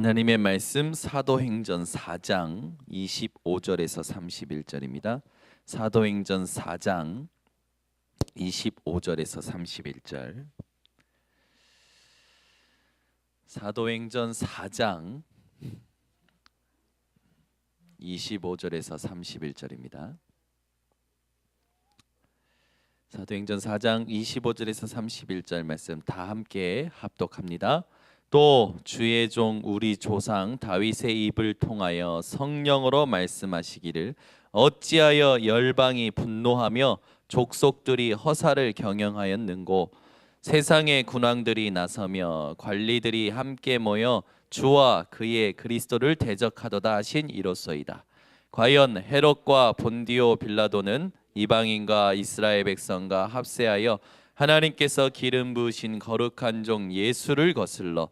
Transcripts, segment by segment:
하나님의 말씀 사도행전 4장 25절에서 31절입니다. 사도행전 4장 25절에서 31절. 사도행전 4장 25절에서 31절입니다. 사도행전 4장 25절에서 31절 말씀 다 함께 합독합니다. 또 주의 종 우리 조상 다윗의 입을 통하여 성령으로 말씀하시기를 어찌하여 열방이 분노하며 족속들이 허사를 경영하였는고 세상의 군왕들이 나서며 관리들이 함께 모여 주와 그의 그리스도를 대적하도다 하신 이로소이다. 과연 헤롯과 본디오 빌라도는 이방인과 이스라엘 백성과 합세하여 하나님께서 기름 부으신 거룩한 종 예수를 거슬러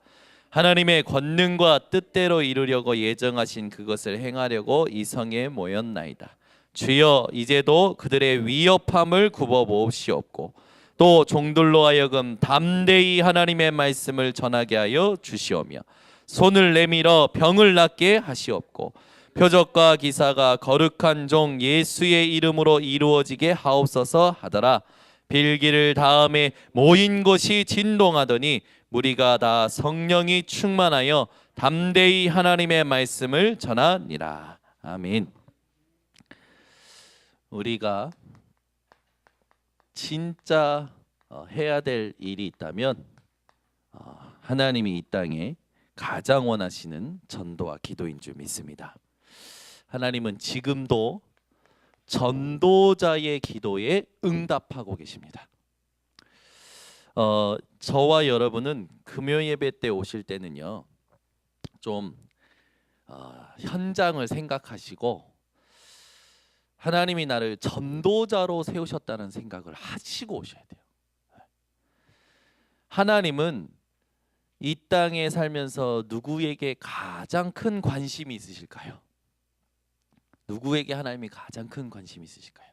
하나님의 권능과 뜻대로 이루려고 예정하신 그것을 행하려고 이 성에 모였나이다. 주여 이제도 그들의 위협함을 굽어 보옵시옵고 또 종들로 하여금 담대히 하나님의 말씀을 전하게 하여 주시오며 손을 내밀어 병을 낫게 하시옵고 표적과 기사가 거룩한 종 예수의 이름으로 이루어지게 하옵소서 하더라. 빌기를 다음에 모인 곳이 진동하더니 무리가 다 성령이 충만하여 담대히 하나님의 말씀을 전하니라. 아멘. 우리가 진짜 해야 될 일이 있다면 하나님이 이 땅에 가장 원하시는 전도와 기도인 줄 믿습니다. 하나님은 지금도 전도자의 기도에 응답하고 계십니다. 저와 여러분은 금요 예배 때 오실 때는요 좀 현장을 생각하시고 하나님이 나를 전도자로 세우셨다는 생각을 하시고 오셔야 돼요. 하나님은 이 땅에 살면서 누구에게 가장 큰 관심이 있으실까요? 누구에게 하나님이 가장 큰 관심이 있으실까요?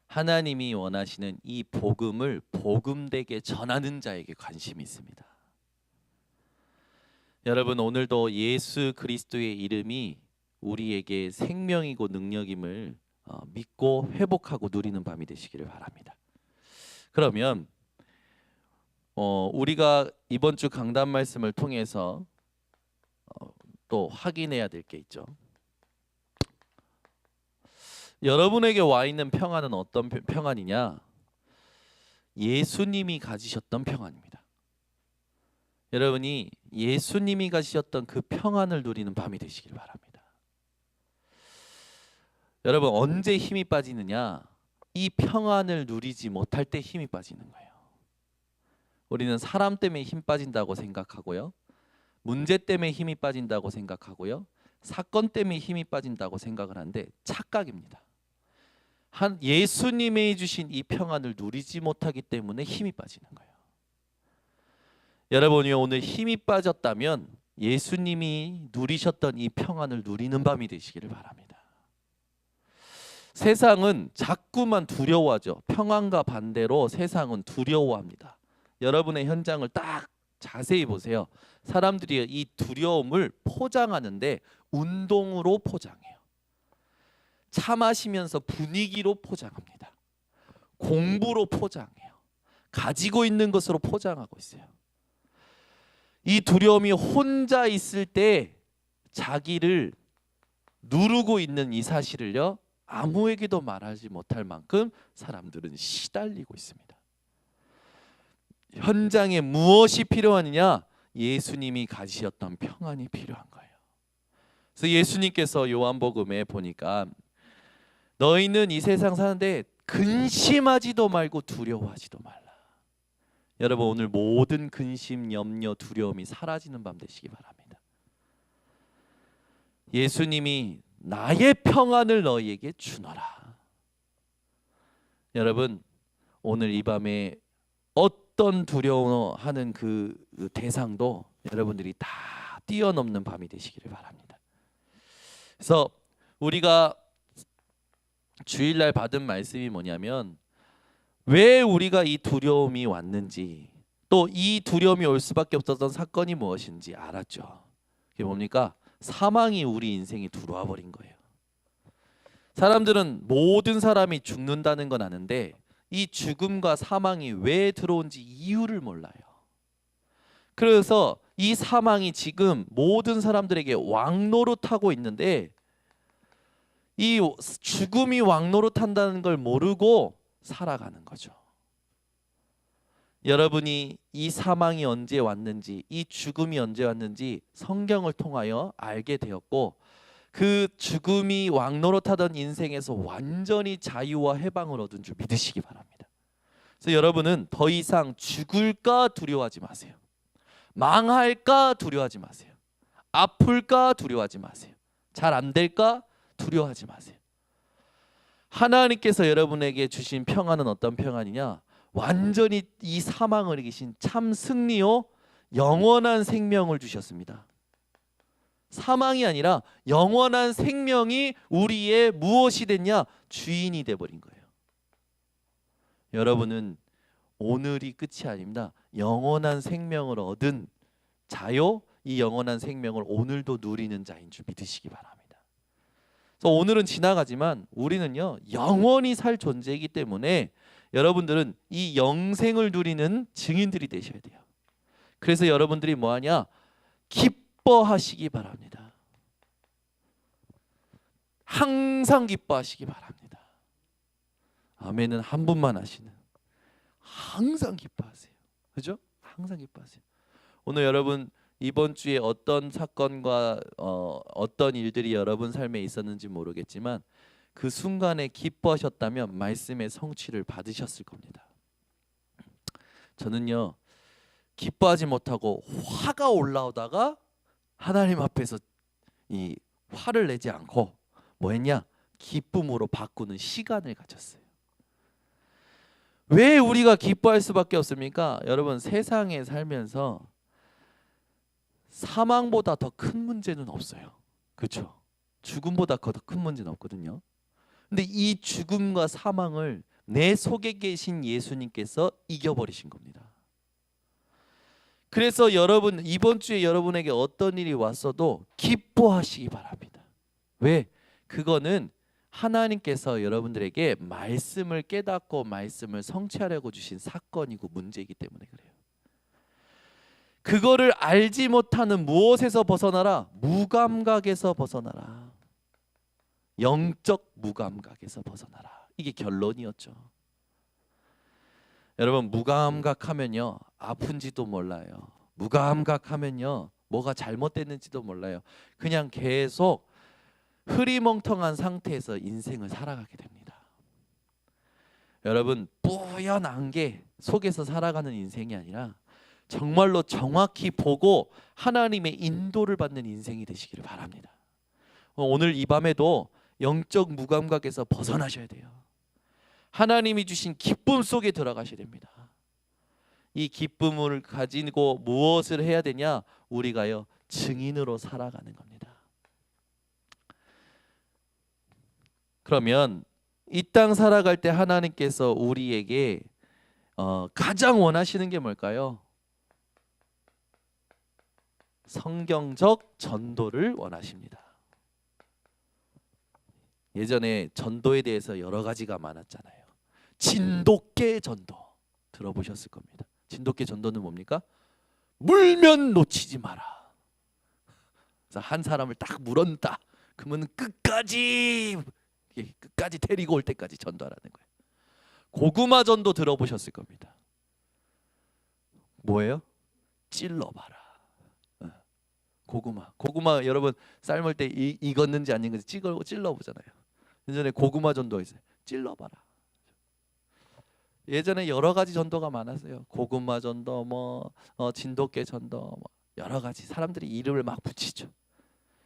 하나님이 원하시는 이 복음을 복음되게 전하는 자에게 관심이 있습니다. 여러분 오늘도 예수 그리스도의 이름이 우리에게 생명이고 능력임을 믿고 회복하고 누리는 밤이 되시기를 바랍니다. 그러면 우리가 이번 주 강단 말씀을 통해서 또 확인해야 될 게 있죠. 여러분에게 와 있는 평안은 어떤 평안이냐? 예수님이 가지셨던 평안입니다. 여러분이 예수님이 가지셨던 그 평안을 누리는 밤이 되시길 바랍니다. 여러분 언제 힘이 빠지느냐? 이 평안을 누리지 못할 때 힘이 빠지는 거예요. 우리는 사람 때문에 힘 빠진다고 생각하고요. 문제 때문에 힘이 빠진다고 생각하고요. 사건 때문에 힘이 빠진다고 생각을 하는데 착각입니다. 예수님이 주신 이 평안을 누리지 못하기 때문에 힘이 빠지는 거예요. 여러분이 오늘 힘이 빠졌다면 예수님이 누리셨던 이 평안을 누리는 밤이 되시기를 바랍니다. 세상은 자꾸만 두려워하죠. 평안과 반대로 세상은 두려워합니다. 여러분의 현장을 딱 자세히 보세요. 사람들이 이 두려움을 포장하는데 운동으로 포장해요. 차 마시면서 분위기로 포장합니다. 공부로 포장해요. 가지고 있는 것으로 포장하고 있어요. 이 두려움이 혼자 있을 때 자기를 누르고 있는 이 사실을요 아무에게도 말하지 못할 만큼 사람들은 시달리고 있습니다. 현장에 무엇이 필요하느냐? 예수님이 가지셨던 평안이 필요한 거예요. 그래서 예수님께서 요한복음에 보니까 너희는 이 세상 사는데 근심하지도 말고 두려워하지도 말라. 여러분 오늘 모든 근심, 염려, 두려움이 사라지는 밤 되시기 바랍니다. 예수님이 나의 평안을 너희에게 주노라. 여러분 오늘 이 밤에 어떤 두려워하는 그 대상도 여러분들이 다 뛰어넘는 밤이 되시기를 바랍니다. 그래서 우리가 주일날 받은 말씀이 뭐냐면 왜 우리가 이 두려움이 왔는지 또 이 두려움이 올 수밖에 없었던 사건이 무엇인지 알았죠. 그게 뭡니까? 사망이 우리 인생에 들어와 버린 거예요. 사람들은 모든 사람이 죽는다는 건 아는데 이 죽음과 사망이 왜 들어온지 이유를 몰라요. 그래서 이 사망이 지금 모든 사람들에게 왕노릇하고 있는데 이 죽음이 왕노릇한다는 걸 모르고 살아가는 거죠. 여러분이 이 사망이 언제 왔는지, 이 죽음이 언제 왔는지 성경을 통하여 알게 되었고 그 죽음이 왕노릇하던 인생에서 완전히 자유와 해방을 얻은 줄 믿으시기 바랍니다. 그래서 여러분은 더 이상 죽을까 두려워하지 마세요. 망할까 두려워하지 마세요. 아플까 두려워하지 마세요. 잘 안 될까 두려워하지 마세요. 하나님께서 여러분에게 주신 평안은 어떤 평안이냐? 완전히 이 사망을 이기신 참 승리요 영원한 생명을 주셨습니다. 사망이 아니라 영원한 생명이 우리의 무엇이 됐냐? 주인이 돼버린 거예요. 여러분은 오늘이 끝이 아닙니다. 영원한 생명을 얻은 자요, 이 영원한 생명을 오늘도 누리는 자인 줄 믿으시기 바랍니다. 그래서 오늘은 지나가지만 우리는요 영원히 살 존재이기 때문에 여러분들은 이 영생을 누리는 증인들이 되셔야 돼요. 그래서 여러분들이 뭐하냐? 기뻐하시기 바랍니다. 항상 기뻐하시기 바랍니다. 아멘은 한 분만 하시는. 항상 기뻐하세요. 그죠? 항상 기뻐하세요. 오늘 여러분 이번 주에 어떤 사건과 어떤 일들이 여러분 삶에 있었는지 모르겠지만 그 순간에 기뻐하셨다면 말씀의 성취를 받으셨을 겁니다. 저는요 기뻐하지 못하고 화가 올라오다가 하나님 앞에서 이 화를 내지 않고 뭐 했냐? 기쁨으로 바꾸는 시간을 가졌어요. 왜 우리가 기뻐할 수밖에 없습니까? 여러분 세상에 살면서 사망보다 더 큰 문제는 없어요. 그렇죠? 죽음보다 더 큰 문제는 없거든요. 근데 이 죽음과 사망을 내 속에 계신 예수님께서 이겨버리신 겁니다. 그래서 여러분 이번 주에 여러분에게 어떤 일이 왔어도 기뻐하시기 바랍니다. 왜? 그거는 하나님께서 여러분들에게 말씀을 깨닫고 말씀을 성취하려고 주신 사건이고 문제이기 때문에 그래요. 그거를 알지 못하는 무엇에서 벗어나라? 무감각에서 벗어나라. 영적 무감각에서 벗어나라. 이게 결론이었죠. 여러분 무감각하면요 아픈지도 몰라요. 무감각하면요 뭐가 잘못됐는지도 몰라요. 그냥 계속 흐리멍텅한 상태에서 인생을 살아가게 됩니다. 여러분 뿌연 안개 속에서 살아가는 인생이 아니라 정말로 정확히 보고 하나님의 인도를 받는 인생이 되시기를 바랍니다. 오늘 이 밤에도 영적 무감각에서 벗어나셔야 돼요. 하나님이 주신 기쁨 속에 들어가셔야 됩니다. 이 기쁨을 가지고 무엇을 해야 되냐? 우리가요 증인으로 살아가는 겁니다. 그러면 이 땅 살아갈 때 하나님께서 우리에게 가장 원하시는 게 뭘까요? 성경적 전도를 원하십니다. 예전에 전도에 대해서 여러 가지가 많았잖아요. 진돗개 전도 들어보셨을 겁니다. 진돗개 전도는 뭡니까? 물면 놓치지 마라. 그래서 한 사람을 딱 물었다. 그러면 끝까지 데리고 올 때까지 전도하라는 거예요. 고구마 전도 들어보셨을 겁니다. 뭐예요? 찔러봐라. 고구마 여러분 삶을 때 익었는지 안 익었는지 찔러보잖아요. 예전에 고구마 전도 있어요. 찔러봐라. 예전에 여러 가지 전도가 많았어요. 고구마 전도, 진돗개 전도, 여러 가지 사람들이 이름을 막 붙이죠.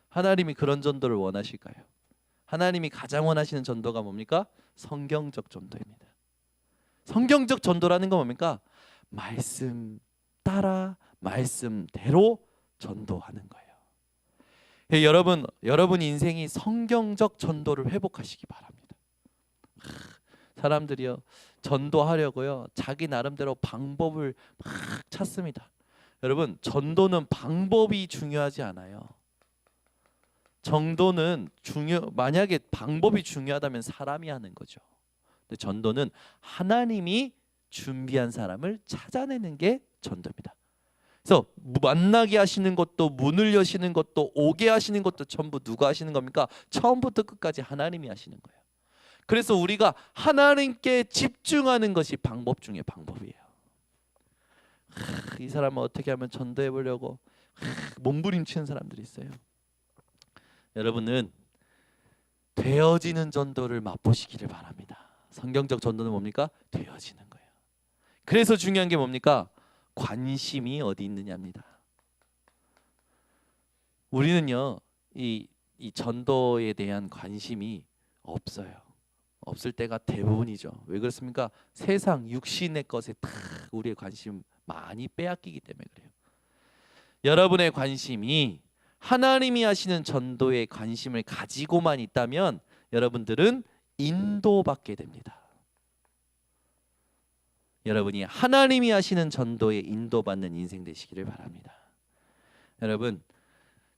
하나님이 그런 전도를 원하실까요? 하나님이 가장 원하시는 전도가 뭡니까? 성경적 전도입니다. 성경적 전도라는 건 뭡니까? 말씀 따라 말씀대로 전도하는 거예요. 여러분 인생이 성경적 전도를 회복하시기 바랍니다. 사람들이요 전도하려고요 자기 나름대로 방법을 막 찾습니다. 여러분 전도는 방법이 중요하지 않아요. 정도는 만약에 방법이 중요하다면 사람이 하는 거죠. 근데 전도는 하나님이 준비한 사람을 찾아내는 게 전도입니다. 그래서 만나게 하시는 것도, 문을 여시는 것도, 오게 하시는 것도 전부 누가 하시는 겁니까? 처음부터 끝까지 하나님이 하시는 거예요. 그래서 우리가 하나님께 집중하는 것이 방법 중에 방법이에요. 이 사람은 어떻게 하면 전도해 보려고 몸부림치는 사람들이 있어요. 여러분은 되어지는 전도를 맛보시기를 바랍니다. 성경적 전도는 뭡니까? 되어지는 거예요. 그래서 중요한 게 뭡니까? 관심이 어디 있느냐입니다. 우리는요, 이 전도에 대한 관심이 없어요. 없을 때가 대부분이죠. 왜 그렇습니까? 세상 육신의 것에 다 우리의 관심 많이 빼앗기기 때문에 그래요. 여러분의 관심이 하나님이 하시는 전도에 관심을 가지고만 있다면 여러분들은 인도받게 됩니다. 여러분이 하나님이 하시는 전도에 인도받는 인생 되시기를 바랍니다. 여러분,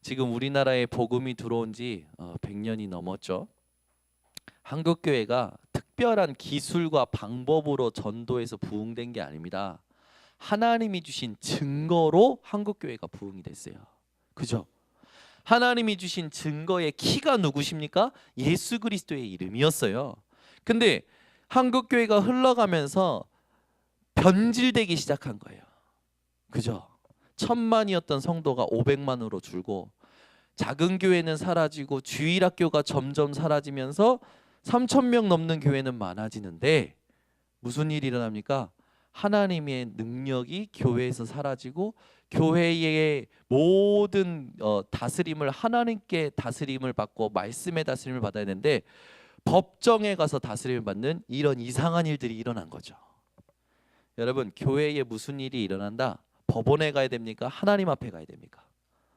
지금 우리나라에 복음이 들어온 지 100년이 넘었죠. 한국교회가 특별한 기술과 방법으로 전도해서 부흥된 게 아닙니다. 하나님이 주신 증거로 한국교회가 부흥이 됐어요. 그죠? 하나님이 주신 증거의 키가 누구십니까? 예수 그리스도의 이름이었어요. 근데 한국교회가 흘러가면서 변질되기 시작한 거예요. 그죠? 1000만이었던 성도가 500만으로 줄고, 작은 교회는 사라지고 주일학교가 점점 사라지면서 3000명 넘는 교회는 많아지는데 무슨 일이 일어납니까? 하나님의 능력이 교회에서 사라지고 교회의 모든 다스림을 하나님께 다스림을 받고 말씀의 다스림을 받아야 되는데 법정에 가서 다스림을 받는 이런 이상한 일들이 일어난 거죠. 여러분, 교회에 무슨 일이 일어난다? 법원에 가야 됩니까? 하나님 앞에 가야 됩니까?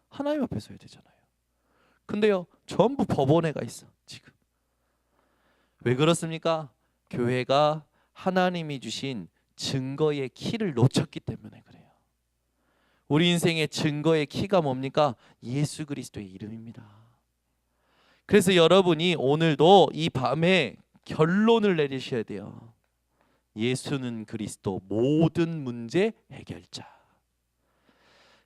하나님 앞에 서야 되잖아요. 근데요, 전부 법원에 가 있어 지금. 왜 그렇습니까? 교회가 하나님이 주신 증거의 키를 놓쳤기 때문에 그래요. 우리 인생의 증거의 키가 뭡니까? 예수 그리스도의 이름입니다. 그래서 여러분이 오늘도 이 밤에 결론을 내리셔야 돼요. 예수는 그리스도 모든 문제 해결자.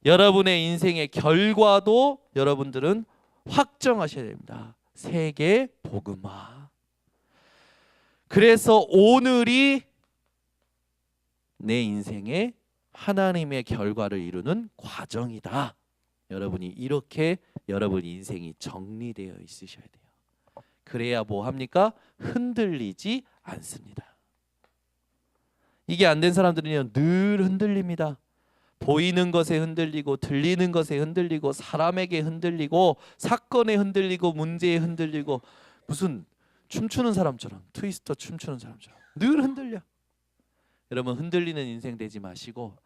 여러분의 인생의 결과도 여러분들은 확정하셔야 됩니다. 세계 복음화. 그래서 오늘이 내 인생의 하나님의 결과를 이루는 과정이다. 여러분이 이렇게 여러분 인생이 정리되어 있으셔야 돼요. 그래야 뭐 합니까? 흔들리지 않습니다. 이게 안 된 사람들은요, 늘 흔들립니다. 보이는 것에 흔들리고, 들리는 것에 흔들리고, 사람에게 흔들리고, 사건에 흔들리고, 문제에 흔들리고, 무슨 춤추는 사람처럼, 트위스터 춤추는 사람처럼 늘 흔들려. 여러분, 흔들리는 인생 되지 마시고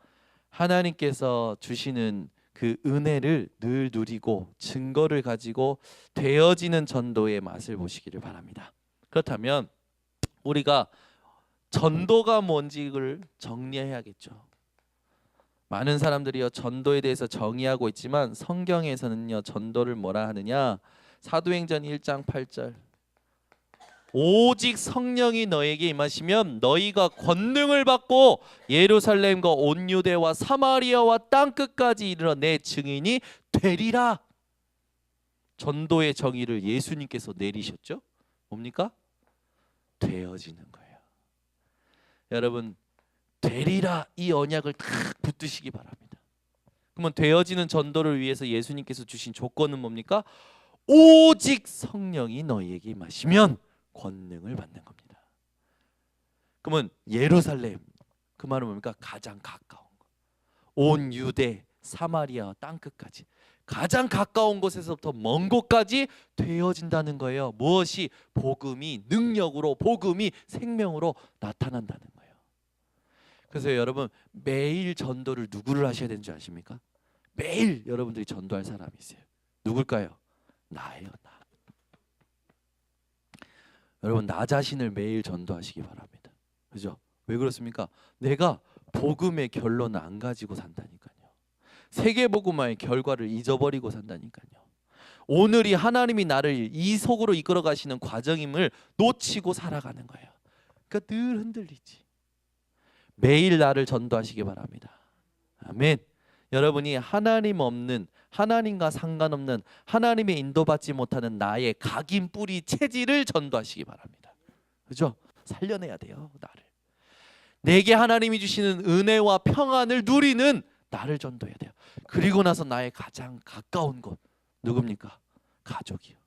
하나님께서 주시는 그 은혜를 늘 누리고 증거를 가지고 되어지는 전도의 맛을 보시기를 바랍니다. 그렇다면 우리가 전도가 뭔지를 정리해야겠죠. 많은 사람들이요, 전도에 대해서 정의하고 있지만 성경에서는요, 전도를 뭐라 하느냐? 사도행전 1장 8절. 오직 성령이 너에게 임하시면 너희가 권능을 받고 예루살렘과 온 유대와 사마리아와 땅 끝까지 이르러 내 증인이 되리라. 전도의 정의를 예수님께서 내리셨죠. 뭡니까? 되어지는 거예요. 여러분, 되리라 이 언약을 탁 붙드시기 바랍니다. 그러면 되어지는 전도를 위해서 예수님께서 주신 조건은 뭡니까? 오직 성령이 너희에게 임하시면 권능을 받는 겁니다. 그러면 예루살렘, 그 말은 뭡니까? 가장 가까운 것. 온 유대, 사마리아 땅 끝까지 가장 가까운 곳에서부터 먼 곳까지 되어진다는 거예요. 무엇이? 복음이 능력으로, 복음이 생명으로 나타난다는 거예요. 그래서 여러분, 매일 전도를 누구를 하셔야 되는 줄 아십니까? 매일 여러분들이 전도할 사람이 있어요. 누굴까요? 나예요. 나. 여러분, 나 자신을 매일 전도하시기 바랍니다. 그죠? 왜 그렇습니까? 내가 복음의 결론을 안 가지고 산다니까요. 세계 복음화의 결과를 잊어버리고 산다니까요. 오늘이 하나님이 나를 이 속으로 이끌어 가시는 과정임을 놓치고 살아가는 거예요. 그러니까 늘 흔들리지. 매일 나를 전도하시기 바랍니다. 아멘. 여러분이 하나님 없는, 하나님과 상관없는, 하나님의 인도받지 못하는 나의 각인 뿌리 체질을 전도하시기 바랍니다. 그죠? 살려내야 돼요, 나를. 내게 하나님이 주시는 은혜와 평안을 누리는 나를 전도해야 돼요. 그리고 나서 나의 가장 가까운 곳 누굽니까? 가족이요.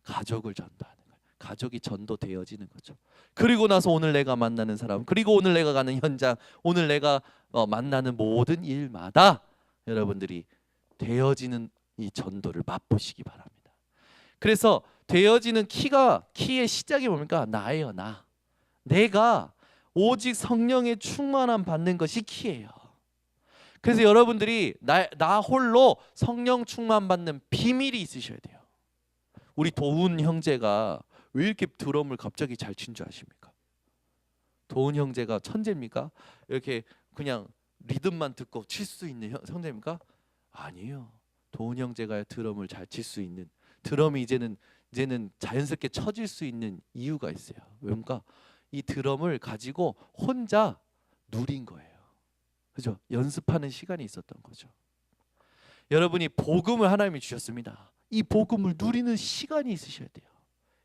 가족을 전도하는 거예요. 가족이 전도되어지는 거죠. 그리고 나서 오늘 내가 만나는 사람, 그리고 오늘 내가 가는 현장, 오늘 내가 만나는 모든 일마다 여러분들이 되어지는 이 전도를 맛보시기 바랍니다. 그래서 되어지는 키의 시작이 뭡니까? 나예요, 나. 내가 오직 성령의 충만함 받는 것이 키예요. 그래서 여러분들이 나 홀로 성령 충만 받는 비밀이 있으셔야 돼요. 우리 도훈 형제가 왜 이렇게 드럼을 갑자기 잘 친 줄 아십니까? 도훈 형제가 천재입니까? 이렇게 그냥 리듬만 듣고 칠 수 있는 형제입니까? 아니에요. 도훈 형제가 드럼을 잘 칠 수 있는, 드럼이 이제는 자연스럽게 쳐질 수 있는 이유가 있어요. 왜입니까? 이 드럼을 가지고 혼자 누린 거예요. 그죠? 연습하는 시간이 있었던 거죠. 여러분이 복음을 하나님이 주셨습니다. 이 복음을 누리는 시간이 있으셔야 돼요.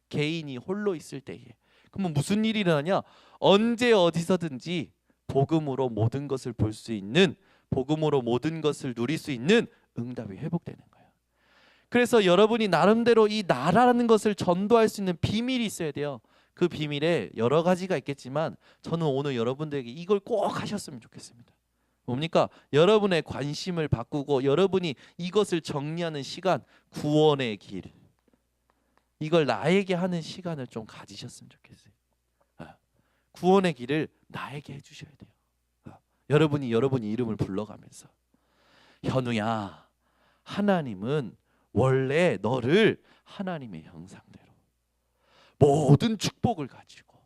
개인이 홀로 있을 때에. 그러면 무슨 일이 일어나냐? 언제 어디서든지 복음으로 모든 것을 볼 수 있는, 복음으로 모든 것을 누릴 수 있는 응답이 회복되는 거예요. 그래서 여러분이 나름대로 이 나라는 것을 전도할 수 있는 비밀이 있어야 돼요. 그 비밀에 여러 가지가 있겠지만 저는 오늘 여러분들에게 이걸 꼭 하셨으면 좋겠습니다. 뭡니까? 여러분의 관심을 바꾸고 여러분이 이것을 정리하는 시간, 구원의 길, 이걸 나에게 하는 시간을 좀 가지셨으면 좋겠어요. 구원의 길을 나에게 해주셔야 돼요. 여러분이 이름을 불러가면서, 현우야, 하나님은 원래 너를 하나님의 형상대로 모든 축복을 가지고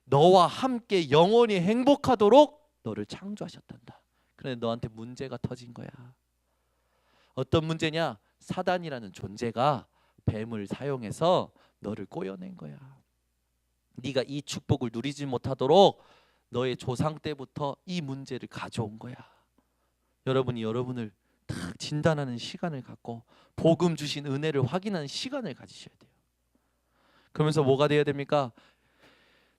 너와 함께 영원히 행복하도록 너를 창조하셨단다. 그런데 너한테 문제가 터진 거야. 어떤 문제냐? 사단이라는 존재가 뱀을 사용해서 너를 꼬여낸 거야. 네가 이 축복을 누리지 못하도록 너의 조상 때부터 이 문제를 가져온 거야. 여러분이 여러분을 딱 진단하는 시간을 갖고 복음 주신 은혜를 확인하는 시간을 가지셔야 돼요. 그러면서 뭐가 돼야 됩니까?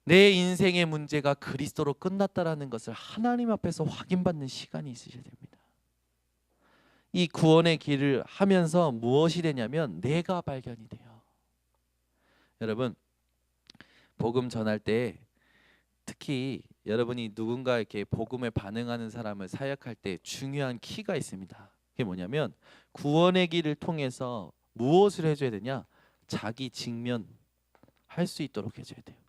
내 인생의 문제가 그리스도로 끝났다라는 것을 하나님 앞에서 확인받는 시간이 있으셔야 됩니다. 이 구원의 길을 하면서 무엇이 되냐면 내가 발견이 돼요. 여러분, 복음 전할 때 특히 여러분이 누군가 이렇게 복음에 반응하는 사람을 사역할 때 중요한 키가 있습니다. 그게 뭐냐면 구원의 길을 통해서 무엇을 해줘야 되냐? 자기 직면할 수 있도록 해줘야 돼요.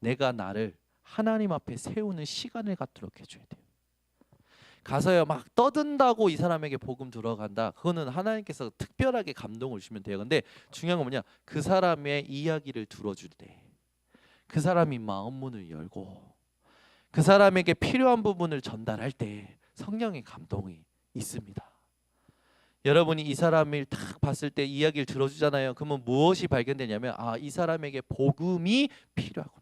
내가 나를 하나님 앞에 세우는 시간을 갖도록 해줘야 돼요. 가서요 막 떠든다고 이 사람에게 복음 들어간다. 그거는 하나님께서 특별하게 감동을 주시면 돼요. 근데 중요한 건 뭐냐? 그 사람의 이야기를 들어줄 때, 그 사람이 마음 문을 열고 그 사람에게 필요한 부분을 전달할 때 성령의 감동이 있습니다. 여러분이 이 사람을 딱 봤을 때 이야기를 들어주잖아요. 그러면 무엇이 발견되냐면 이 사람에게 복음이 필요하구나.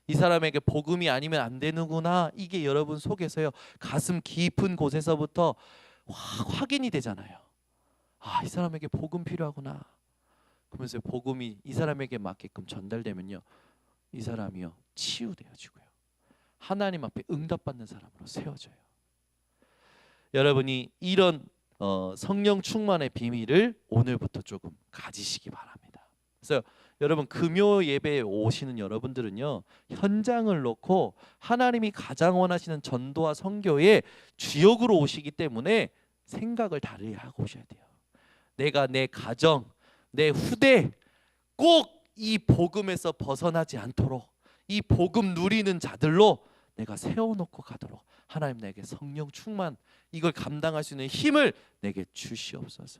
이 사람에게 복음이 아니면 안 되는구나. 이게 여러분 속에서요 가슴 깊은 곳에서부터 확인이 되잖아요. 이 사람에게 복음 필요하구나. 그러면서 복음이 이 사람에게 맞게끔 전달되면요, 이 사람이요 치유되어지고요, 하나님 앞에 응답받는 사람으로 세워져요. 여러분이 이런 성령 충만의 비밀을 오늘부터 조금 가지시기 바랍니다. 그래서 여러분 금요 예배에 오시는 여러분들은요 현장을 놓고 하나님이 가장 원하시는 전도와 선교의 주역으로 오시기 때문에 생각을 다르게 하고 오셔야 돼요. 내가 내 가정, 내 후대 꼭 이 복음에서 벗어나지 않도록 이 복음 누리는 자들로 내가 세워놓고 가도록 하나님 내게 성령 충만, 이걸 감당할 수 있는 힘을 내게 주시옵소서.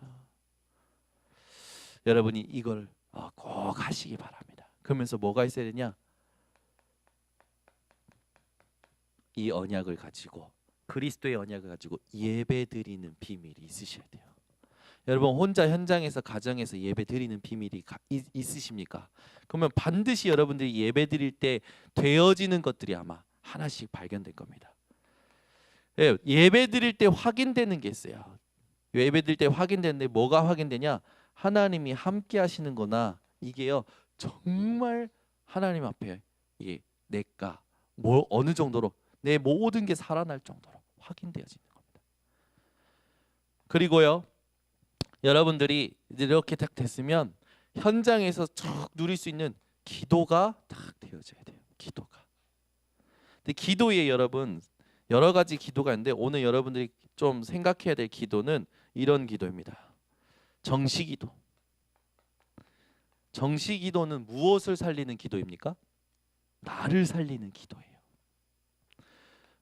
여러분이 이걸 꼭 하시기 바랍니다. 그러면서 뭐가 있어야 되냐? 이 언약을 가지고, 그리스도의 언약을 가지고 예배드리는 비밀이 있으셔야 돼요. 여러분 혼자 현장에서 가정에서 예배 드리는 비밀이 있으십니까? 그러면 반드시 여러분들이 예배 드릴 때 되어지는 것들이 아마 하나씩 발견될 겁니다. 예, 예배 드릴 때 확인되는 게 있어요. 예배 드릴 때 확인되는데 뭐가 확인되냐? 하나님이 함께 하시는 거나 이게요. 정말 하나님 앞에 이게 내가 뭐 어느 정도로 내 모든 게 살아날 정도로 확인되어지는 겁니다. 그리고요. 여러분들이 이렇게 딱 됐으면 현장에서 쭉 누릴 수 있는 기도가 딱 되어져야 돼요. 기도가. 근데 기도에 여러분 여러 가지 기도가 있는데 오늘 여러분들이 좀 생각해야 될 기도는 이런 기도입니다. 정시기도. 정시기도는 무엇을 살리는 기도입니까? 나를 살리는 기도예요.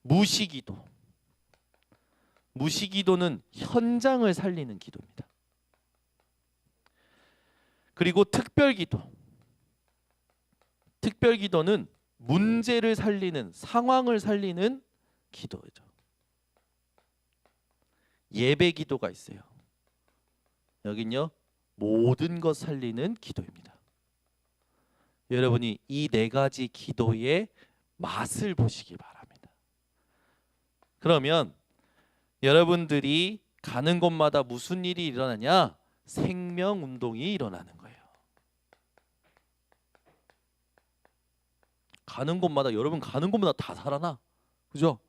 무시기도. 무시기도는 현장을 살리는 기도입니다. 그리고 특별기도. 특별기도는 문제를 살리는, 상황을 살리는 기도죠. 예배기도가 있어요. 여긴요 모든 것 살리는 기도입니다. 여러분이 이 네 가지 기도의 맛을 보시기 바랍니다. 그러면 여러분들이 가는 곳마다 무슨 일이 일어나냐? 생명운동이 일어나는 거예요. 가는 곳마다 여러분 가는 곳마다 다 살아나. 그죠?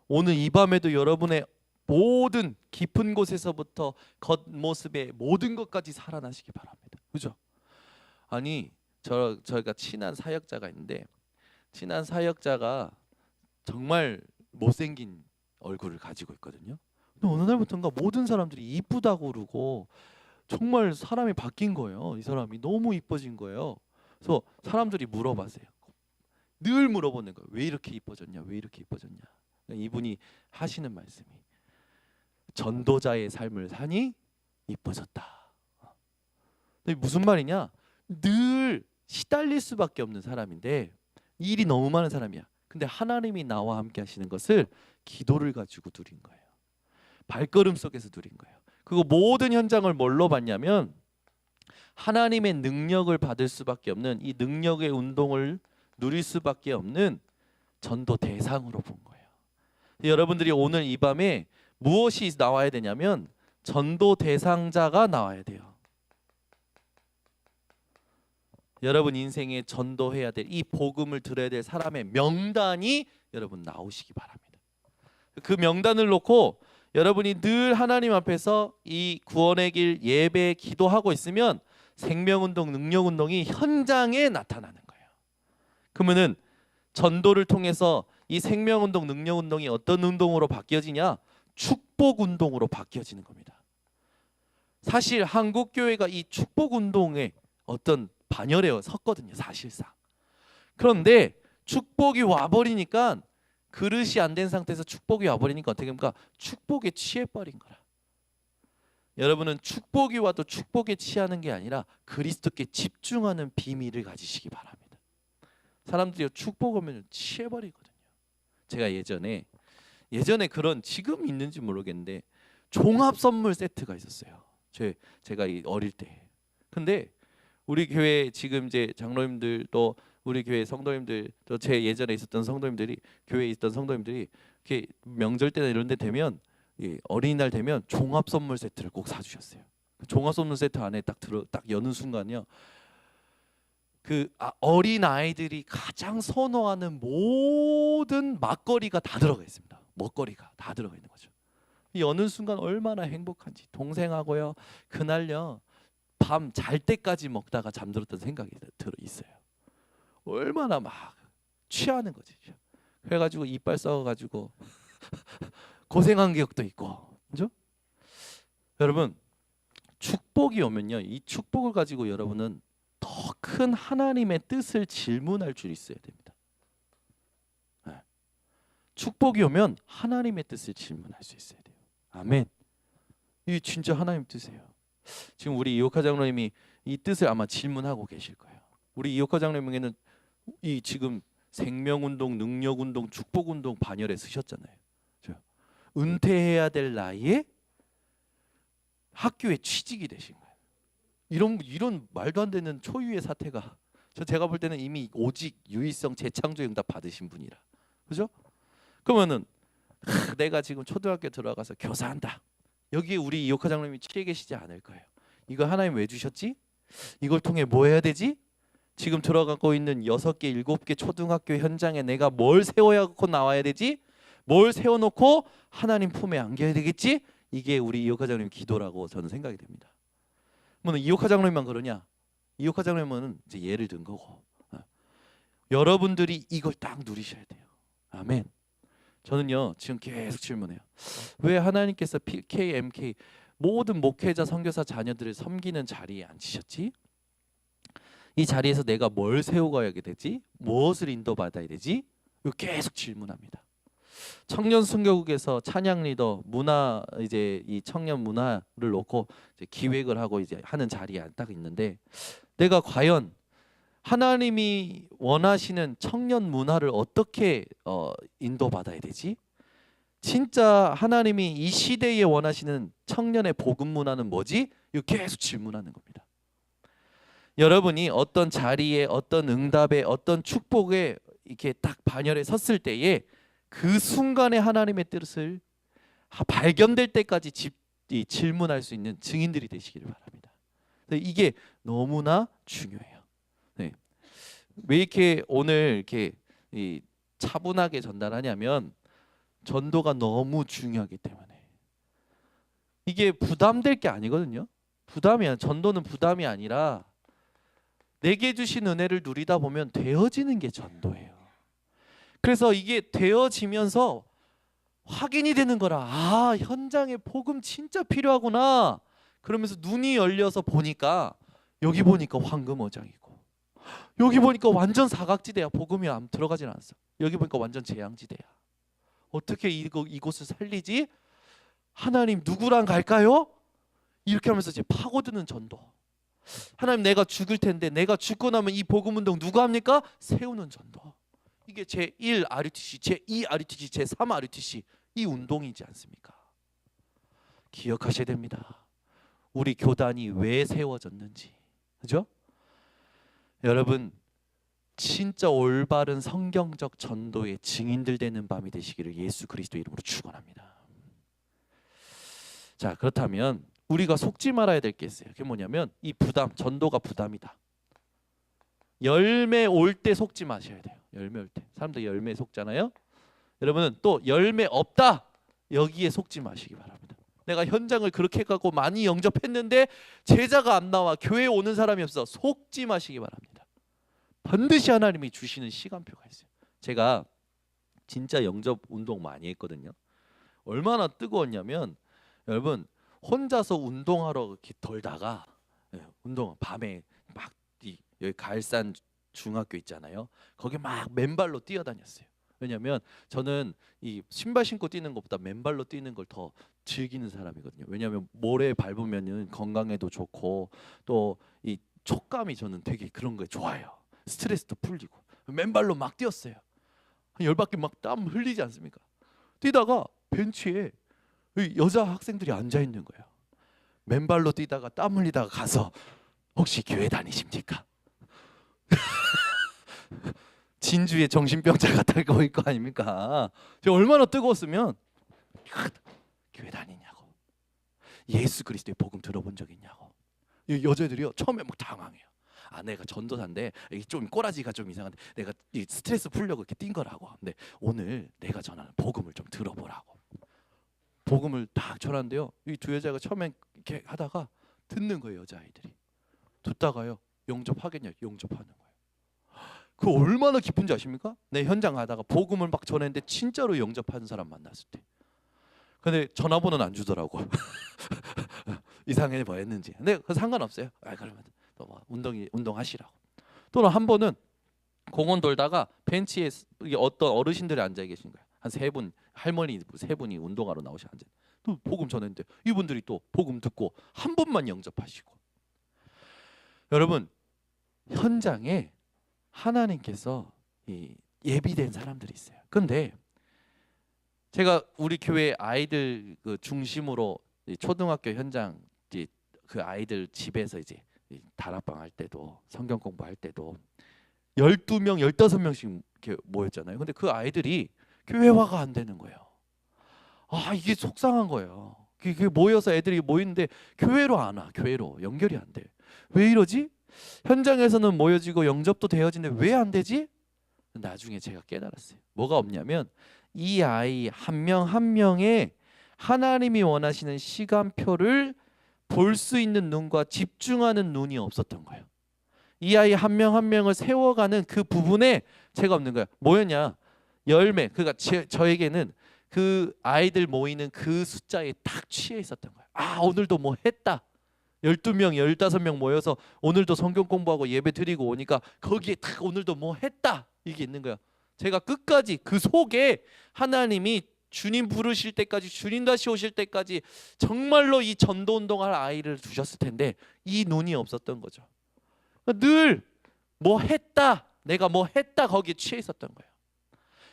오늘 이 밤에도 여러분의 모든 깊은 곳에서부터 겉모습의 모든 것까지 살아나시기 바랍니다. 그죠? 아니 저희가 친한 사역자가 있는데 친한 사역자가 정말 못생긴 얼굴을 가지고 있거든요. 근데 어느 날부터인가 모든 사람들이 이쁘다고 그러고 정말 사람이 바뀐 거예요. 이 사람이 너무 이뻐진 거예요. 그래서 사람들이 물어봤어요. 늘 물어보는 거예요. 왜 이렇게 이뻐졌냐? 왜 이렇게 이뻐졌냐? 이분이 하시는 말씀이 전도자의 삶을 사니 이뻐졌다. 근데 무슨 말이냐? 늘 시달릴 수밖에 없는 사람인데 일이 너무 많은 사람이야. 근데 하나님이 나와 함께 하시는 것을 기도를 가지고 누린 거예요. 발걸음 속에서 누린 거예요. 그리고 모든 현장을 뭘로 봤냐면 하나님의 능력을 받을 수밖에 없는 이 능력의 운동을 누릴 수밖에 없는 전도 대상으로 본 거예요. 여러분들이 오늘 이 밤에 무엇이 나와야 되냐면 전도 대상자가 나와야 돼요. 여러분 인생에 전도해야 될 이 복음을 들어야 될 사람의 명단이 여러분 나오시기 바랍니다. 그 명단을 놓고 여러분이 늘 하나님 앞에서 이 구원의 길 예배 기도하고 있으면 생명운동 능력운동이 현장에 나타나는 거예요. 그러면은 전도를 통해서 이 생명운동 능력운동이 어떤 운동으로 바뀌어지냐? 축복운동으로 바뀌어지는 겁니다. 사실 한국교회가 이 축복운동에 어떤 반열에 섰거든요. 사실상. 그런데 축복이 와버리니까 그릇이 안 된 상태에서 축복이 와버리니까 어떻게 됩니까? 축복에 취해버린 거라. 여러분은 축복이 와도 축복에 취하는 게 아니라 그리스도께 집중하는 비밀을 가지시기 바랍니다. 사람들이 축복 오면 취해버리거든요. 제가 예전에 그런 지금 있는지 모르겠는데 종합 선물 세트가 있었어요. 제가 어릴 때. 근데 우리 교회 지금 이제 장로님들 또 우리 교회 성도님들 또 제 예전에 있었던 성도님들이 교회에 있던 성도님들이 이렇게 명절 때나 이런 데 되면 어린이날 되면 종합 선물 세트를 꼭 사주셨어요. 종합 선물 세트 안에 딱 여는 순간요. 어린 아이들이 가장 선호하는 모든 막걸리가 다 들어가 있습니다. 먹거리가 다 들어가 있는 거죠. 여는 순간 얼마나 행복한지. 동생하고요. 그날요. 밤 잘 때까지 먹다가 잠들었던 생각이 들어 있어요. 얼마나 막 취하는 거지. 그래가지고 이빨 썩어가지고 고생한 기억도 있고, 그죠? 여러분 축복이 오면요, 이 축복을 가지고 여러분은 더 큰 하나님의 뜻을 질문할 줄 있어야 됩니다. 네. 축복이 오면 하나님의 뜻을 질문할 수 있어야 돼요. 아멘. 이게 진짜 하나님 뜻이에요. 지금 우리 이호카 장로님이 이 뜻을 아마 질문하고 계실 거예요. 우리 이호카 장로님에게는 이 지금 생명운동, 능력운동, 축복운동 반열에 쓰셨잖아요. 은퇴해야 될 나이에 학교에 취직이 되신 거예요. 이런 말도 안 되는 초유의 사태가 제가 볼 때는 이미 오직 유의성 재창조 응답 받으신 분이라. 그죠? 그러면은 내가 지금 초등학교 들어가서 교사한다. 여기에 우리 이호카 장로님이 취해 계시지 않을 거예요. 이거 하나님 왜 주셨지? 이걸 통해 뭐 해야 되지? 지금 들어가고 있는 6개, 7개 초등학교 현장에 내가 뭘 세워야고 나와야 되지? 뭘 세워놓고 하나님 품에 안겨야 되겠지? 이게 우리 이호카 장로님 기도라고 저는 생각이 됩니다. 뭐 이호카 장로님만 그러냐? 이호카 장로님은 이제 예를 든 거고, 여러분들이 이걸 딱 누리셔야 돼요. 아멘. 저는요 지금 계속 질문해요. 왜 하나님께서 KMK 모든 목회자 선교사 자녀들을 섬기는 자리에 앉히셨지? 이 자리에서 내가 뭘 세워가야 되지? 무엇을 인도받아야 되지? 이거 계속 질문합니다. 청년 선교국에서 찬양 리더 문화 이제 이 청년 문화를 놓고 이제 기획을 하고 이제 하는 자리에 딱 있는데, 내가 과연 하나님이 원하시는 청년 문화를 어떻게 인도받아야 되지? 진짜 하나님이 이 시대에 원하시는 청년의 복음 문화는 뭐지? 이거 계속 질문하는 겁니다. 여러분이 어떤 자리에 어떤 응답에 어떤 축복에 이렇게 딱 반열에 섰을 때에 그 순간에 하나님의 뜻을 발견될 때까지 질문할 수 있는 증인들이 되시기를 바랍니다. 이게 너무나 중요해요. 네. 왜 이렇게 오늘 이렇게 차분하게 전달하냐면 전도가 너무 중요하기 때문에. 이게 부담될 게 아니거든요. 전도는 부담이 아니라 내게 주신 은혜를 누리다 보면 되어지는 게 전도예요. 그래서 이게 되어지면서 확인이 되는 거라. 아, 현장에 복음 진짜 필요하구나. 그러면서 눈이 열려서 보니까 여기 보니까 황금어장이고, 여기 보니까 완전 사각지대야. 복음이 안 들어가진 않았어. 여기 보니까 완전 재앙지대야. 어떻게 이곳을 살리지? 하나님 누구랑 갈까요? 이렇게 하면서 이제 파고드는 전도. 하나님 내가 죽을 텐데 내가 죽고 나면 이 복음 운동 누가 합니까? 세우는 전도. 이게 제1 RUTC, 제2 RUTC, 제3 RUTC 이 운동이지 않습니까? 기억하셔야 됩니다. 우리 교단이 왜 세워졌는지. 그죠? 여러분 진짜 올바른 성경적 전도의 증인들 되는 밤이 되시기를 예수 그리스도 이름으로 축원합니다. 자, 그렇다면 우리가 속지 말아야 될 게 있어요. 그게 뭐냐면 이 부담, 전도가 부담이다. 열매 올 때 속지 마셔야 돼요. 열매 올 때. 사람들 열매에 속잖아요. 여러분은 또 열매 없다. 여기에 속지 마시기 바랍니다. 내가 현장을 그렇게 가고 많이 영접했는데 제자가 안 나와, 교회에 오는 사람이 없어. 속지 마시기 바랍니다. 반드시 하나님이 주시는 시간표가 있어요. 제가 진짜 영접 운동 많이 했거든요. 얼마나 뜨거웠냐면 여러분 혼자서 운동하러 이렇게 돌다가 운동 밤에 막 여기 가을산 중학교 있잖아요. 거기 막 맨발로 뛰어다녔어요. 왜냐하면 저는 이 신발 신고 뛰는 것보다 맨발로 뛰는 걸 더 즐기는 사람이거든요. 왜냐하면 모래 밟으면은 건강에도 좋고 또 이 촉감이 저는 되게 그런 거에 좋아요. 스트레스도 풀리고. 맨발로 막 뛰었어요. 한 10바퀴 막 땀 흘리지 않습니까? 뛰다가 벤치에 여자 학생들이 앉아 있는 거예요. 맨발로 뛰다가 땀 흘리다가 가서 혹시 교회 다니십니까? 진주의 정신병자가 타고 있고 아닙니까? 저 얼마나 뜨거웠으면 교회 다니냐고, 예수 그리스도의 복음 들어본 적 있냐고. 이 여자들이요 처음에 막 당황해요. 아, 내가 전도사인데 이게 좀 꼬라지가 좀 이상한데 내가 이 스트레스 풀려고 이렇게 뛴 거라고. 근데 오늘 내가 전하는 복음을 좀 들어보라고. 복음을 딱 전하는데요. 이 두 여자가 처음엔 이렇게 하다가 듣는 거예요. 여자아이들이 듣다가요 영접하겠냐, 영접하는 거예요. 그 얼마나 기쁜지 아십니까? 내 현장 가다가 복음을 막 전했는데 진짜로 영접하는 사람 만났을 때. 근데 전화번호는 안 주더라고. 이상해 뭐 했는지. 근데 그 상관없어요. 아, 그러면 또 뭐 운동하시라고. 또는 한 번은 공원 돌다가 벤치에 어떤 어르신들이 앉아 계신 거예요. 한 3분, 할머니 3분이 운동하러 나오셔 앉아. 또 복음 전했는데 이분들이 또 복음 듣고 한 번만 영접하시고. 여러분 현장에 하나님께서 예비된 사람들이 있어요. 근데 제가 우리 교회 아이들 그 중심으로 초등학교 현장 그 아이들 집에서 이제 다락방 할 때도 성경 공부할 때도 12명, 15명씩 이렇게 모였잖아요. 근데 그 아이들이 교회화가 안 되는 거예요. 아, 이게 속상한 거예요. 그게 모여서 애들이 모이는데 교회로 안 와. 교회로 연결이 안 돼. 왜 이러지? 현장에서는 모여지고 영접도 되어지는데 왜 안 되지? 나중에 제가 깨달았어요. 뭐가 없냐면 이 아이 한 명 한 명의 하나님이 원하시는 시간표를 볼 수 있는 눈과 집중하는 눈이 없었던 거예요. 이 아이 한 명 한 명을 세워가는 그 부분에 제가 없는 거예요. 뭐였냐? 열매. 그러니까 저에게는 그 아이들 모이는 그 숫자에 딱 취해 있었던 거예요. 아, 오늘도 뭐 했다. 12명, 15명 모여서 오늘도 성경 공부하고 예배 드리고 오니까 거기에 딱 오늘도 뭐 했다. 이게 있는 거예요. 제가 끝까지 그 속에 하나님이 주님 부르실 때까지, 주님 다시 오실 때까지 정말로 이 전도 운동할 아이를 두셨을 텐데 이 눈이 없었던 거죠. 늘 뭐 했다, 내가 뭐 했다 거기에 취해 있었던 거예요.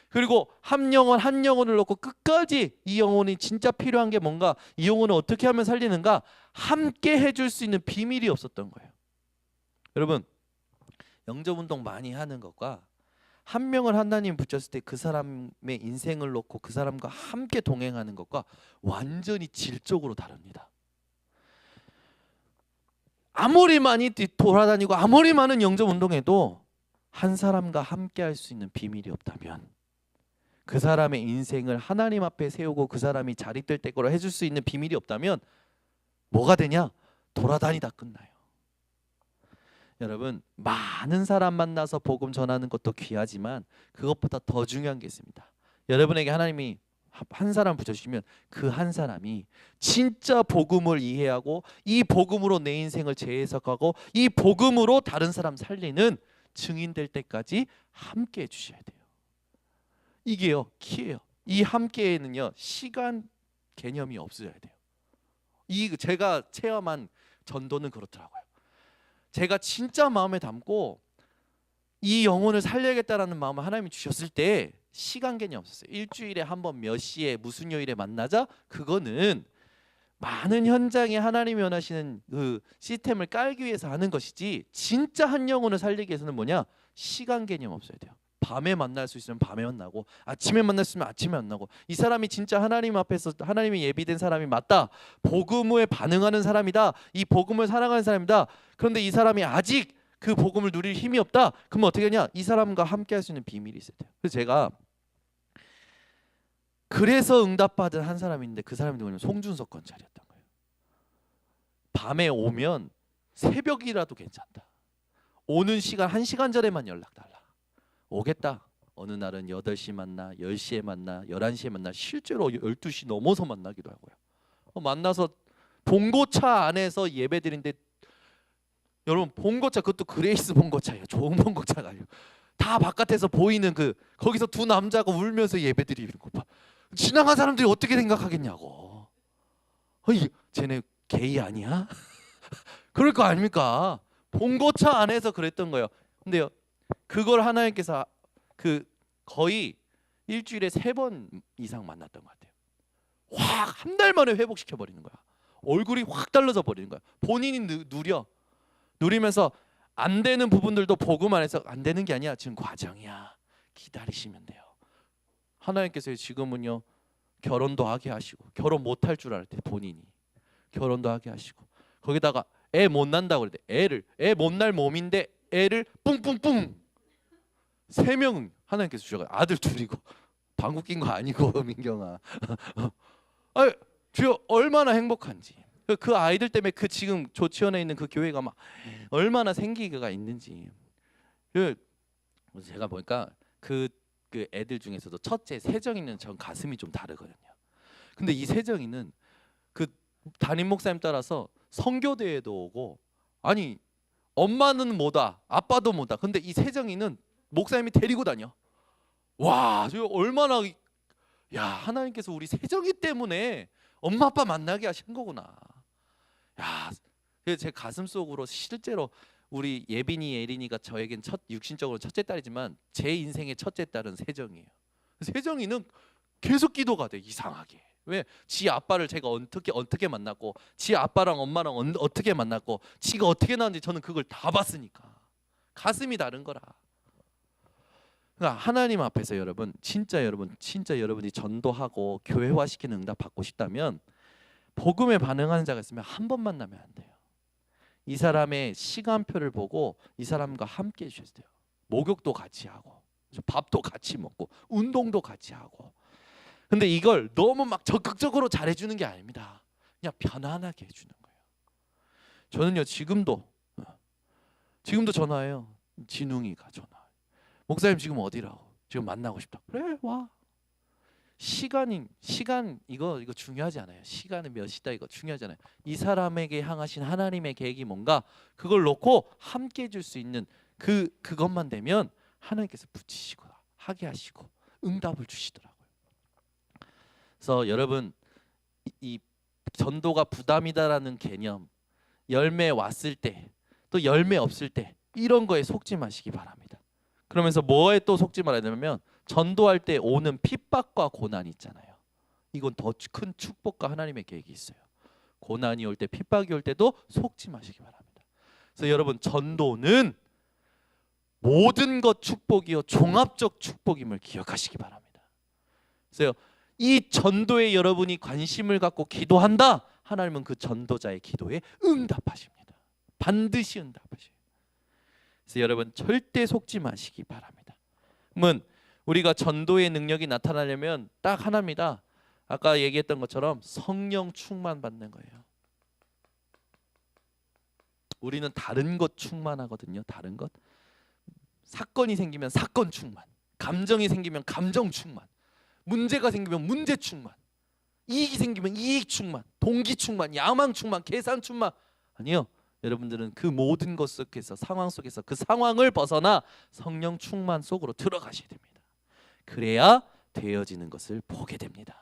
그리고 한 영혼 한 영혼을 놓고 끝까지 이 영혼이 진짜 필요한 게 뭔가, 이 영혼을 어떻게 하면 살리는가, 함께 해줄 수 있는 비밀이 없었던 거예요. 여러분, 영접운동 많이 하는 것과 한 명을 하나님 붙였을 때 그 사람의 인생을 놓고 그 사람과 함께 동행하는 것과 완전히 질적으로 다릅니다. 아무리 많이 돌아다니고 아무리 많은 영접운동해도 한 사람과 함께 할 수 있는 비밀이 없다면, 그 사람의 인생을 하나님 앞에 세우고 그 사람이 자립될 때까지 해줄 수 있는 비밀이 없다면 뭐가 되냐? 돌아다니다 끝나요. 여러분, 많은 사람 만나서 복음 전하는 것도 귀하지만 그것보다 더 중요한 게 있습니다. 여러분에게 하나님이 한 사람 붙여주시면 그 한 사람이 진짜 복음을 이해하고 이 복음으로 내 인생을 재해석하고 이 복음으로 다른 사람 살리는 증인 될 때까지 함께 해주셔야 돼요. 이게요, 키예요. 이 함께에는요, 시간 개념이 없어야 돼요. 이 제가 체험한 전도는 그렇더라고요. 제가 진짜 마음에 담고 이 영혼을 살려야겠다라는 마음을 하나님이 주셨을 때 시간 개념 없었어요. 일주일에 한 번 몇 시에 무슨 요일에 만나자, 그거는 많은 현장에 하나님이 원하시는 그 시스템을 깔기 위해서 하는 것이지, 진짜 한 영혼을 살리기 위해서는 뭐냐? 시간 개념 없어야 돼요. 밤에 만날 수 있으면 밤에 만나고, 아침에 만날 수 있으면 아침에 만나고, 이 사람이 진짜 하나님 앞에서 하나님이 예비된 사람이 맞다, 복음에 반응하는 사람이다, 이 복음을 사랑하는 사람이다. 그런데 이 사람이 아직 그 복음을 누릴 힘이 없다. 그러면 어떻게 하냐? 이 사람과 함께 할 수 있는 비밀이 있어야 돼요. 그래서 제가 그래서 응답받은 한 사람이 있는데 그 사람이 누구냐면 송준석 권찰이었던 거예요. 밤에 오면 새벽이라도 괜찮다. 오는 시간 1시간 전에만 연락 달라. 오겠다. 어느 날은 8시 만나, 10시에 만나, 11시에 만나, 실제로 12시 넘어서 만나기도 하고요. 만나서 봉고차 안에서 예배드리는데, 여러분 봉고차, 그것도 그레이스 봉고차예요. 좋은 봉고차가 아니에요. 다 바깥에서 보이는 그, 거기서 두 남자가 울면서 예배드리는 거 봐. 지나간 사람들이 어떻게 생각하겠냐고. 쟤네 게이 아니야? 그럴 거 아닙니까? 봉고차 안에서 그랬던 거예요. 근데요, 그걸 하나님께서 그 거의 일주일에 3번 이상 만났던 것 같아요. 확 한 달 만에 회복시켜 버리는 거야. 얼굴이 확 달라져 버리는 거야. 본인이 누리면서 안 되는 부분들도 복음 안에서 안 되는 게 아니야. 지금 과정이야. 기다리시면 돼요. 하나님께서 지금은요, 결혼도 하게 하시고, 결혼 못 할 줄 알았대 본인이. 결혼도 하게 하시고, 거기다가 애 못 난다고 그랬대. 애 못 날 몸인데 애를 뿡뿡뿡 3명 하나님께서 주셔가, 아들 둘이고. 방구 낀 거 아니고 민경아. 주여 얼마나 행복한지. 그 아이들 때문에 그 지금 조치원에 있는 그 교회가 막 얼마나 생기가 있는지. 제가 보니까 그 애들 중에서도 첫째 세정이는 전 가슴이 좀 다르거든요. 근데 이 세정이는 그 담임 목사님 따라서 선교대회도 오고, 아니 엄마는 뭐다, 아빠도 뭐다. 근데 이 세정이는 목사님이 데리고 다녀. 와, 저 얼마나, 야, 하나님께서 우리 세정이 때문에 엄마 아빠 만나게 하신 거구나. 야, 제 가슴 속으로 실제로 우리 예빈이, 예린이가 저에겐 육신적으로 첫째 딸이지만 제 인생의 첫째 딸은 세정이에요. 세정이는 계속 기도가 돼. 이상하게 왜? 지 아빠를 제가 어떻게 만났고, 지 아빠랑 엄마랑 어떻게 만났고, 지가 어떻게 나왔는지 저는 그걸 다 봤으니까. 가슴이 다른 거라. 그러니까 하나님 앞에서 여러분 진짜 여러분이 전도하고 교회화시키는 응답 받고 싶다면 복음에 반응하는 자가 있으면 한 번 만나면 안 돼요. 이 사람의 시간표를 보고 이 사람과 함께 해주셔야 돼요. 목욕도 같이 하고 밥도 같이 먹고 운동도 같이 하고. 근데 이걸 너무 막 적극적으로 잘해주는 게 아닙니다. 그냥 편안하게 해주는 거예요. 저는요 지금도 전화해요. 진웅이가 전화. 목사님 지금 어디라고? 지금 만나고 싶다. 그래 와. 시간 이거 중요하지 않아요. 시간은 몇 시다 이거 중요하지 않아요. 이 사람에게 향하신 하나님의 계획이 뭔가 그걸 놓고 함께 해줄 수 있는 그것만 되면 하나님께서 붙이시고 하게 하시고 응답을 주시더라고요. 그래서 여러분 이 전도가 부담이다라는 개념, 열매 왔을 때 또 열매 없을 때 이런 거에 속지 마시기 바랍니다. 그러면서 뭐에 또 속지 말아야 되냐면 전도할 때 오는 핍박과 고난이 있잖아요. 이건 더 큰 축복과 하나님의 계획이 있어요. 고난이 올 때 핍박이 올 때도 속지 마시기 바랍니다. 그래서 여러분 전도는 모든 것 축복이요 종합적 축복임을 기억하시기 바랍니다. 그래서 이 전도에 여러분이 관심을 갖고 기도한다. 하나님은 그 전도자의 기도에 응답하십니다. 반드시 응답하셔요. 그래서 여러분 절대 속지 마시기 바랍니다. 그러면 우리가 전도의 능력이 나타나려면 딱 하나입니다. 아까 얘기했던 것처럼 성령 충만 받는 거예요. 우리는 다른 것 충만하거든요. 다른 것. 사건이 생기면 사건 충만, 감정이 생기면 감정 충만, 문제가 생기면 문제 충만, 이익이 생기면 이익 충만, 동기 충만, 야망 충만, 계산 충만. 아니요. 여러분들은 그 모든 것 속에서 상황 속에서 그 상황을 벗어나 성령 충만 속으로 들어가셔야 됩니다. 그래야 되어지는 것을 보게 됩니다.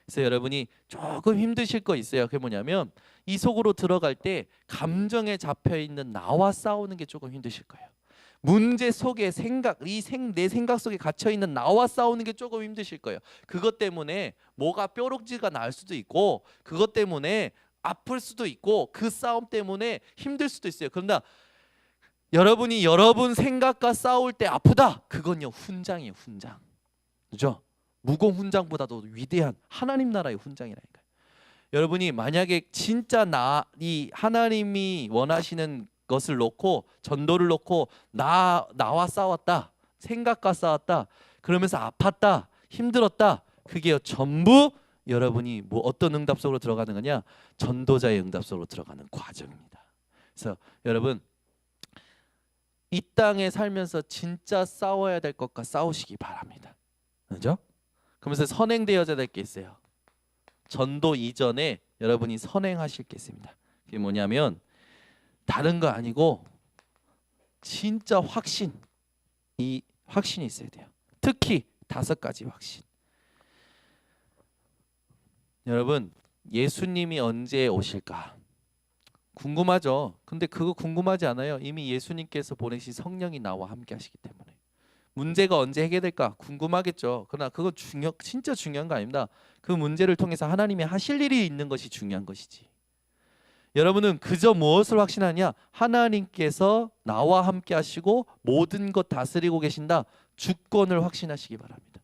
그래서 여러분이 조금 힘드실 거 있어요. 그게 뭐냐면 이 속으로 들어갈 때 감정에 잡혀있는 나와 싸우는 게 조금 힘드실 거예요. 문제 속에 내 생각 속에 갇혀있는 나와 싸우는 게 조금 힘드실 거예요. 그것 때문에 뭐가 뾰룩지가 날 수도 있고 그것 때문에 아플 수도 있고 그 싸움 때문에 힘들 수도 있어요. 그러나 여러분이 여러분 생각과 싸울 때 아프다. 그건요 훈장이에요. 훈장. 그죠? 무공 훈장보다도 위대한 하나님 나라의 훈장이라니까요. 여러분이 만약에 진짜 이 하나님이 원하시는 것을 놓고 전도를 놓고 나와 싸웠다. 생각과 싸웠다. 그러면서 아팠다. 힘들었다. 그게요 전부 여러분이 뭐 어떤 응답 속으로 들어가는 거냐? 전도자의 응답 속으로 들어가는 과정입니다. 그래서 여러분 이 땅에 살면서 진짜 싸워야 될 것과 싸우시기 바랍니다. 그렇죠? 그러면서 선행되어야 될 게 있어요. 전도 이전에 여러분이 선행하실 게 있습니다. 그게 뭐냐면 다른 거 아니고 진짜 이 확신이 있어야 돼요. 특히 5가지 확신. 여러분 예수님이 언제 오실까? 궁금하죠? 근데 그거 궁금하지 않아요. 이미 예수님께서 보내신 성령이 나와 함께 하시기 때문에. 문제가 언제 해결될까? 궁금하겠죠. 그러나 그건 진짜 중요한 거 아닙니다. 그 문제를 통해서 하나님이 하실 일이 있는 것이 중요한 것이지. 여러분은 그저 무엇을 확신하냐? 하나님께서 나와 함께 하시고 모든 것 다스리고 계신다. 주권을 확신하시기 바랍니다.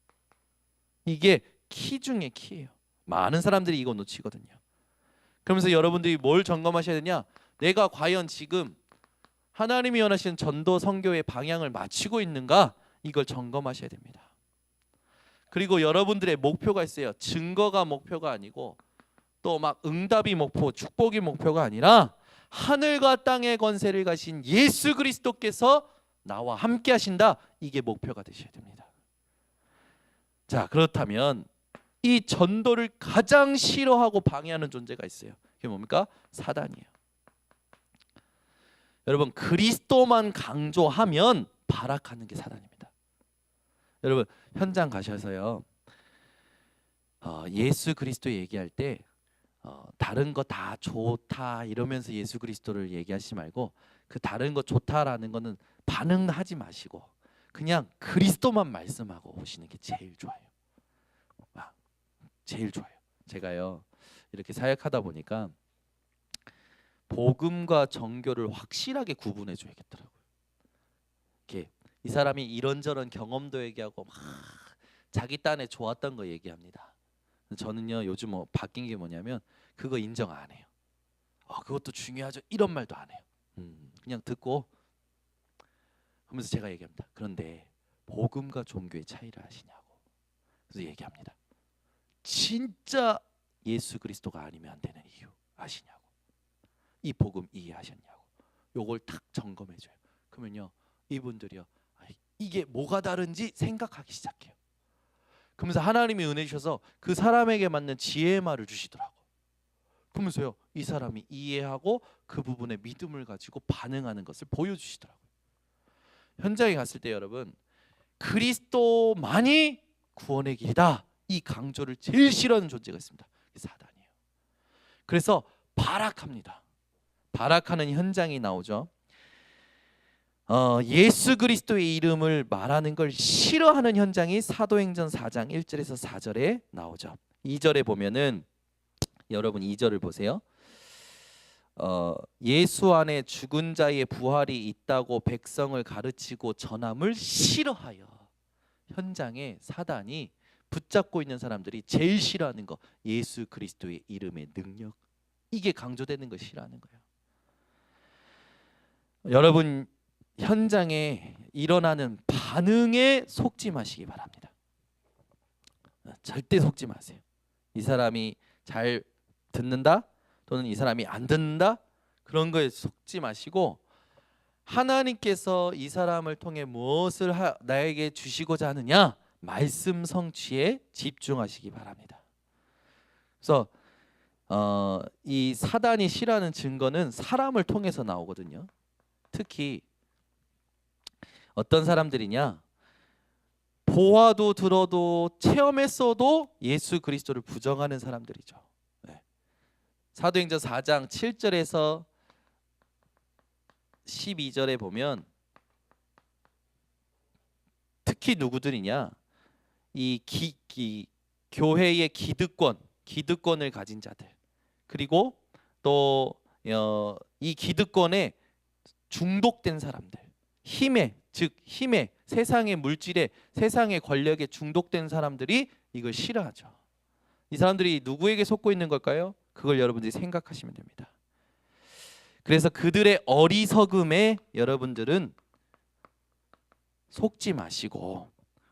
이게 키 중에 키예요. 많은 사람들이 이거 놓치거든요. 그러면서 여러분들이 뭘 점검하셔야 되냐? 내가 과연 지금 하나님이 원하시는 전도 선교의 방향을 맞추고 있는가? 이걸 점검하셔야 됩니다. 그리고 여러분들의 목표가 있어요. 증거가 목표가 아니고 또 막 응답이 목표, 축복이 목표가 아니라 하늘과 땅의 권세를 가신 예수 그리스도께서 나와 함께 하신다. 이게 목표가 되셔야 됩니다. 자, 그렇다면 이 전도를 가장 싫어하고 방해하는 존재가 있어요. 그게 뭡니까? 사단이에요. 여러분 그리스도만 강조하면 발악하는 게 사단입니다. 여러분 현장 가셔서요. 예수 그리스도 얘기할 때 다른 거 다 좋다 이러면서 예수 그리스도를 얘기하시지 말고 그 다른 거 좋다라는 거는 반응하지 마시고 그냥 그리스도만 말씀하고 오시는 게 제일 좋아요. 제일 좋아요. 제가요 이렇게 사역하다 보니까 복음과 정교를 확실하게 구분해 줘야겠더라고요. 이렇게 이 사람이 이런저런 경험도 얘기하고 막 자기 딴에 좋았던 거 얘기합니다. 저는요 요즘 바뀐 게 뭐냐면 그거 인정 안 해요. 그것도 중요하죠. 이런 말도 안 해요. 그냥 듣고 하면서 제가 얘기합니다. 그런데 복음과 종교의 차이를 아시냐고. 그래서 얘기합니다. 진짜 예수 그리스도가 아니면 안 되는 이유 아시냐고. 이 복음 이해하셨냐고. 요걸 탁 점검해 줘요. 그러면요 이분들이요 이게 뭐가 다른지 생각하기 시작해요. 그러면서 하나님이 은혜 주셔서 그 사람에게 맞는 지혜의 말을 주시더라고. 그러면서요 이 사람이 이해하고 그 부분에 믿음을 가지고 반응하는 것을 보여주시더라고요. 현장에 갔을 때 여러분 그리스도만이 구원의 길이다 이 강조를 제일 싫어하는 존재가 있습니다. 사단이에요. 그래서 발악합니다. 발악하는 현장이 나오죠. 예수 그리스도의 이름을 말하는 걸 싫어하는 현장이 사도행전 4장 1절에서 4절에 나오죠. 2절에 보면은 여러분 2절을 보세요. 예수 안에 죽은 자의 부활이 있다고 백성을 가르치고 전함을 싫어하여. 현장에 사단이 붙잡고 있는 사람들이 제일 싫어하는 거 예수 그리스도의 이름의 능력, 이게 강조되는 걸 싫어하는 거예요. 여러분 현장에 일어나는 반응에 속지 마시기 바랍니다. 절대 속지 마세요. 이 사람이 잘 듣는다 또는 이 사람이 안 듣는다 그런 거에 속지 마시고 하나님께서 이 사람을 통해 무엇을 나에게 주시고자 하느냐 말씀 성취에 집중하시기 바랍니다. 그래서 이 사단이 싫어하는 증거는 사람을 통해서 나오거든요. 특히 어떤 사람들이냐 보아도 들어도 체험했어도 예수 그리스도를 부정하는 사람들이죠. 사도행전 4장 7절에서 12절에 보면 특히 누구들이냐 이 교회의 기득권을 가진 자들 그리고 또 이 기득권에 중독된 사람들 힘에 세상의 물질에 세상의 권력에 중독된 사람들이 이걸 싫어하죠. 이 사람들이 누구에게 속고 있는 걸까요? 그걸 여러분들이 생각하시면 됩니다. 그래서 그들의 어리석음에 여러분들은 속지 마시고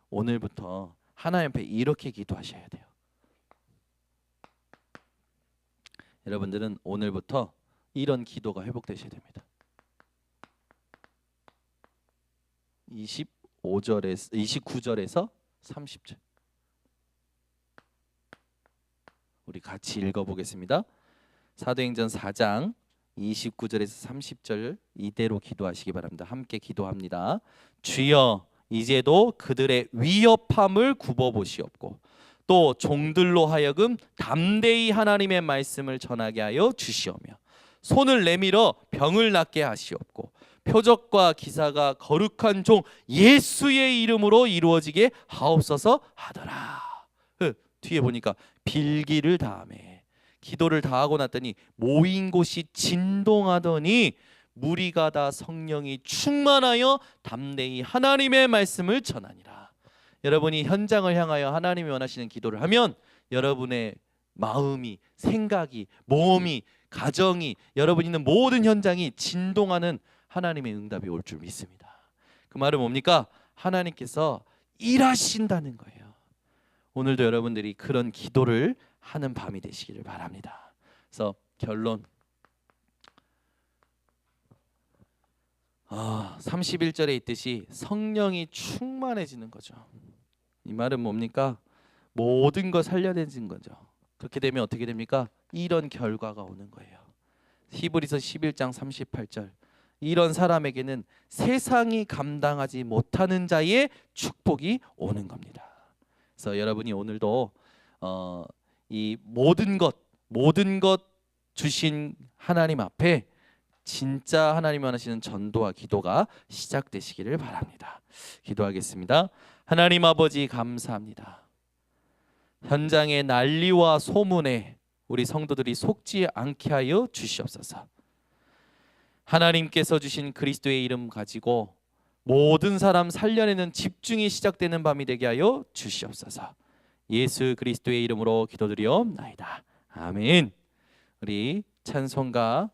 오늘부터 하나님 앞에 이렇게 기도하셔야 돼요. 여러분들은 오늘부터 이런 기도가 회복되셔야 됩니다. 29절에서 30절 우리 같이 읽어보겠습니다. 사도행전 4장 29절에서 30절 이대로 기도하시기 바랍니다. 함께 기도합니다. 주여 이제도 그들의 위협함을 굽어보시옵고 또 종들로 하여금 담대히 하나님의 말씀을 전하게 하여 주시오며 손을 내밀어 병을 낫게 하시옵고 표적과 기사가 거룩한 종 예수의 이름으로 이루어지게 하옵소서 하더라. 뒤에 보니까 빌기를 다하매 기도를 다하고 났더니 모인 곳이 진동하더니 무리가 다 성령이 충만하여 담대히 하나님의 말씀을 전하니라. 여러분이 현장을 향하여 하나님이 원하시는 기도를 하면 여러분의 마음이 생각이 몸이 가정이 여러분 있는 모든 현장이 진동하는 하나님의 응답이 올 줄 믿습니다. 그 말은 뭡니까? 하나님께서 일하신다는 거예요. 오늘도 여러분들이 그런 기도를 하는 밤이 되시기를 바랍니다. 그래서 결론 31절에 있듯이 성령이 충만해지는 거죠. 이 말은 뭡니까? 모든 거 살려내진 거죠. 그렇게 되면 어떻게 됩니까? 이런 결과가 오는 거예요. 히브리서 11장 38절 이런 사람에게는 세상이 감당하지 못하는 자의 축복이 오는 겁니다. 그래서 여러분이 오늘도 이 모든 것 주신 하나님 앞에 진짜 하나님이 원하시는 전도와 기도가 시작되시기를 바랍니다. 기도하겠습니다. 하나님 아버지 감사합니다. 현장의 난리와 소문에 우리 성도들이 속지 않게 하여 주시옵소서. 하나님께서 주신 그리스도의 이름 가지고 모든 사람 살려내는 집중이 시작되는 밤이 되게 하여 주시옵소서. 예수 그리스도의 이름으로 기도드리옵나이다. 아멘. 우리 찬송가